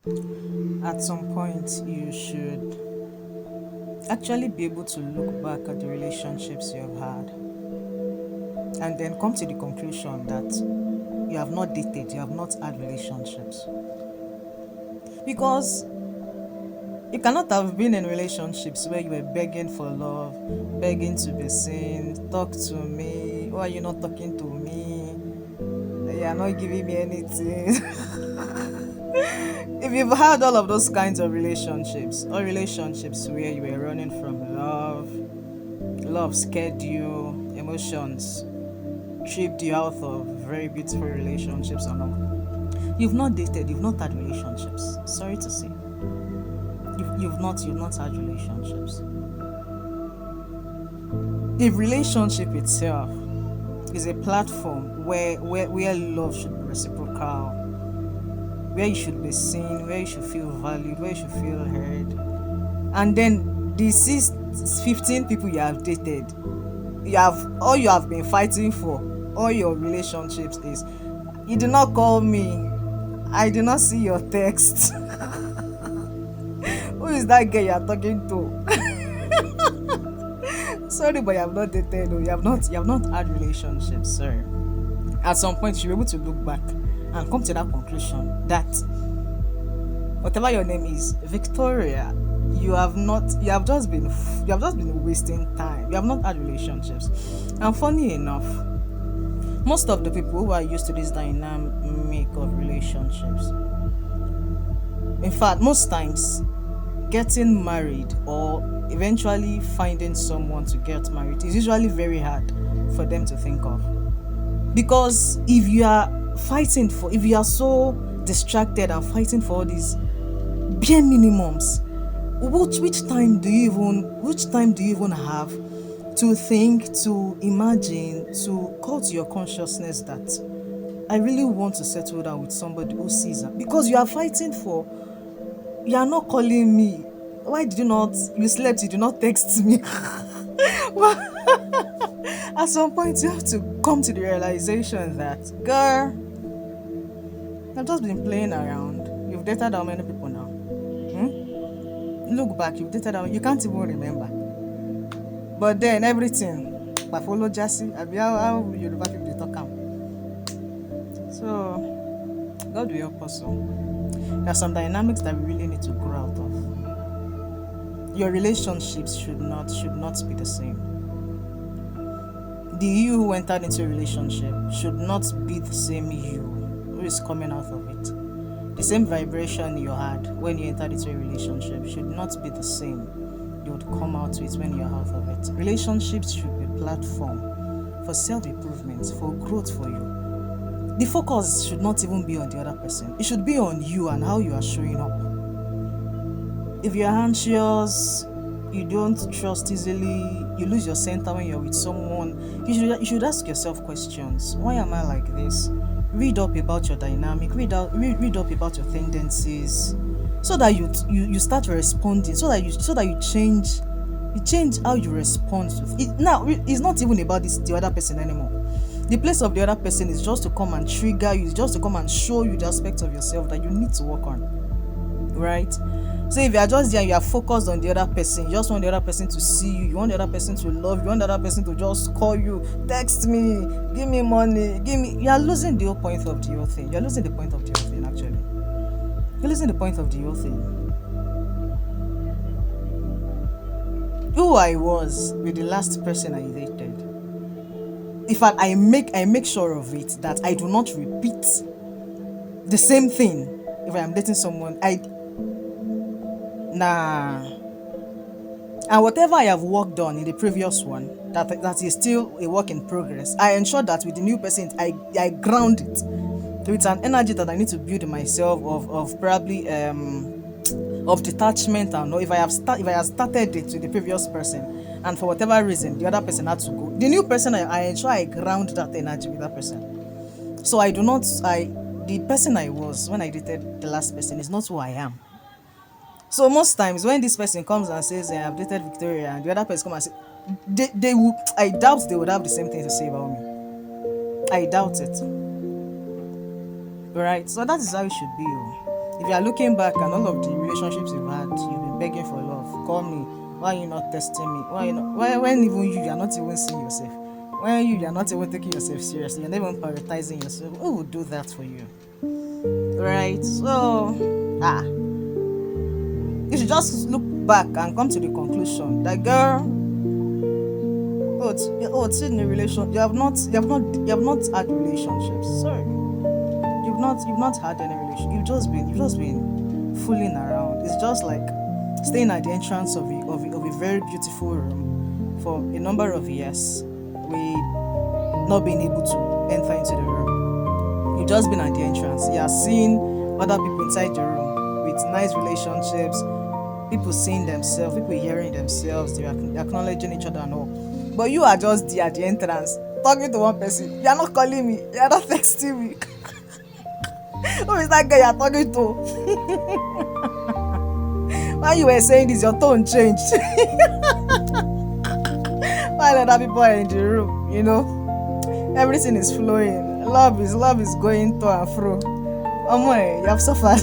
At some point, you should actually be able to look back at the relationships you have had and then come to the conclusion that you have not dated, you have not had relationships. Because you cannot have been in relationships where you were begging for love, begging to be seen, talk to me, why are you not talking to me? You are not giving me anything. If you've had all of those kinds of relationships, or relationships where you were running from love, love scared you, emotions tripped you out of very beautiful relationships and all. You've not dated, you've not had relationships. Sorry to say. You've not had relationships. The relationship itself is a platform where love should be reciprocal, where you should be seen, where you should feel valued, where you should feel heard. And then the 15 people you have dated, you have been fighting for, all your relationships is, you did not call me, I did not see your text. Who is that girl you are talking to? Sorry, but you have not dated, no, you have not had relationships, sir. At some point, you should be able to look back and come to that conclusion that whatever your name is, Victoria, you have just been wasting time. You have not had relationships. And funny enough, most of the people who are used to this dynamic of relationships, in fact, most times, getting married or eventually finding someone to get married is usually very hard for them to think of. Because if you are so distracted and fighting for all these bare minimums, which time do you even have to think, to imagine, to call to your consciousness that I really want to settle down with somebody who sees her? Because you are fighting for, you are not calling me. Why did you not, you slept, you did not text me? Well, at some point you have to come to the realization that, girl, I've just been playing around. You've dated how many people now? Look back, you've dated how, you can't even remember. But then everything, but follow Jassy, I be how Yoruba people dey talk am. So God will help us. There are some dynamics that we really need to grow out of. Your relationships should not be the same. The you who entered into a relationship should not be the same you who is coming out of it. The same vibration you had when you entered into a relationship should not be the same you would come out with when you're out of it. Relationships should be a platform for self-improvement, for growth for you. The focus should not even be on the other person. It should be on you and how you are showing up. If you're anxious, you don't trust easily, you lose your center when you're with someone, you should ask yourself questions. Why am I like this? Read up about your dynamic, read up about your tendencies, so that you start responding, so that you change how you respond to it. Now it's not even about the other person anymore. The place of the other person is just to come and trigger you, just to come and show you the aspect of yourself that you need to work on, right? So if you are just there and you are focused on the other person, you just want the other person to see you, you want the other person to love you, you want the other person to just call you, text me, give me money, you are losing the whole point of the whole thing. You're losing the point of the whole thing, actually. You're losing the point of the whole thing. Who I was with the last person I dated. In fact, I make sure of it that I do not repeat the same thing if I am dating someone. Nah. And whatever I have worked on in the previous one, that is still a work in progress, I ensure that with the new person, I ground it with an energy that I need to build in myself of probably of detachment. And know if if I have started it with the previous person, and for whatever reason the other person had to go, the new person, I ensure I ground that energy with that person. So I do not I the person I was when I dated the last person is not who I am. So most times when this person comes and says, I've dated Victoria, and the other person come and say, they will, I doubt they would have the same thing to say about me. I doubt it. Right? So that is how it should be. Oh. If you are looking back and all of the relationships you've had, you've been begging for love. Call me. Why are you not testing me? Why you not? Why when even you are not even seeing yourself? When you are not even taking yourself seriously, you're not even prioritizing yourself. Who would do that for you? Right? So, you should just look back and come to the conclusion that girl, it's in a relation. You have not had relationships. Sorry, you've not had any relation. You've just been fooling around. It's just like staying at the entrance of a very beautiful room for a number of years, with not being able to enter into the room. You've just been at the entrance. You are seeing other people inside the room with nice relationships, people seeing themselves, people hearing themselves, they are acknowledging each other and all. But you are just there at the entrance, talking to one person. You are not calling me, you are not texting me. Who is that guy you are talking to? While you were saying this, your tone changed. While other people are in the room, everything is flowing. Love is going to and fro. Oh my, you have suffered.